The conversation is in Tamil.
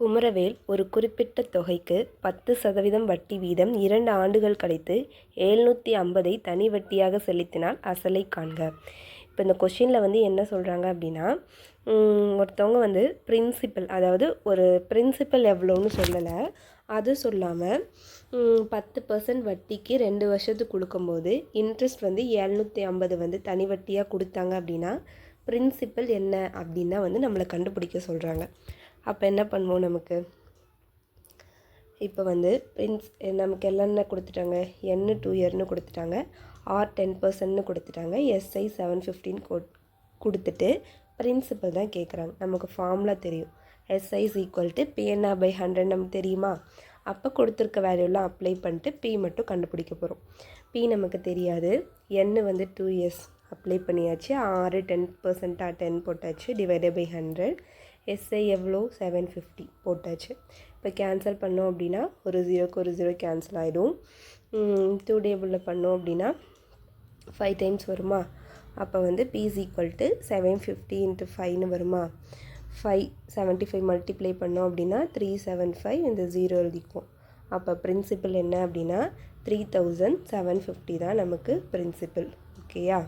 குமரவேல் ஒரு குறிப்பிட்ட தொகைக்கு 10% வட்டி வீதம் 2 ஆண்டுகள் கழித்து 750 தனி வட்டியாக செலுத்தினால் அசலை காண்க. இப்போ இந்த கொஷினில் வந்து என்ன சொல்கிறாங்க அப்படின்னா, ஒருத்தவங்க வந்து பிரின்சிபல், அதாவது ஒரு பிரின்சிபல் எவ்வளோன்னு சொல்லலை, அது சொல்லாமல் 10% வட்டிக்கு 2 வருஷத்துக்கு கொடுக்கும்போது இன்ட்ரெஸ்ட் வந்து 750 வந்து தனி வட்டியாக கொடுத்தாங்க அப்படின்னா பிரின்சிபல் என்ன அப்படின்னா வந்து நம்மளை கண்டுபிடிக்க சொல்கிறாங்க. அப்போ என்ன பண்ணுவோம், இப்போ வந்து நமக்கு எல்லாம் கொடுத்துட்டாங்க, N 2 இயர்னு கொடுத்துட்டாங்க, R 10%ன்னு கொடுத்துட்டாங்க, SI 715 கொடுத்துட்டு பிரின்சிபல் தான் கேட்குறாங்க. நமக்கு ஃபார்முலா தெரியும், SI = P/100 நமக்கு தெரியுமா? அப்போ கொடுத்துருக்க வேல்யூலாம் அப்ளை பண்ணிட்டு P மட்டும் கண்டுபிடிக்க போகிறோம். P நமக்கு தெரியாது, N வந்து 2 years அப்ளை பண்ணியாச்சு, R 10% 10 போட்டாச்சு, /100, SI எவ்வளோ 750 போட்டாச்சு. இப்போ கேன்சல் பண்ணோம் அப்படின்னா ஒரு 0க்கு ஒரு 0 கேன்சல் ஆகிடும். 2 டேபிளில் பண்ணோம் அப்படின்னா 5 டைம்ஸ் வருமா? அப்போ வந்து P = 750 × 5ன்னு வருமா? 575 மல்டிப்ளை பண்ணோம் அப்படின்னா 375, இந்த 0 எழுதிக்குவோம். அப்போ பிரின்சிபல் என்ன அப்படின்னா 3750 தான் நமக்கு பிரின்சிபல். ஓகேயா?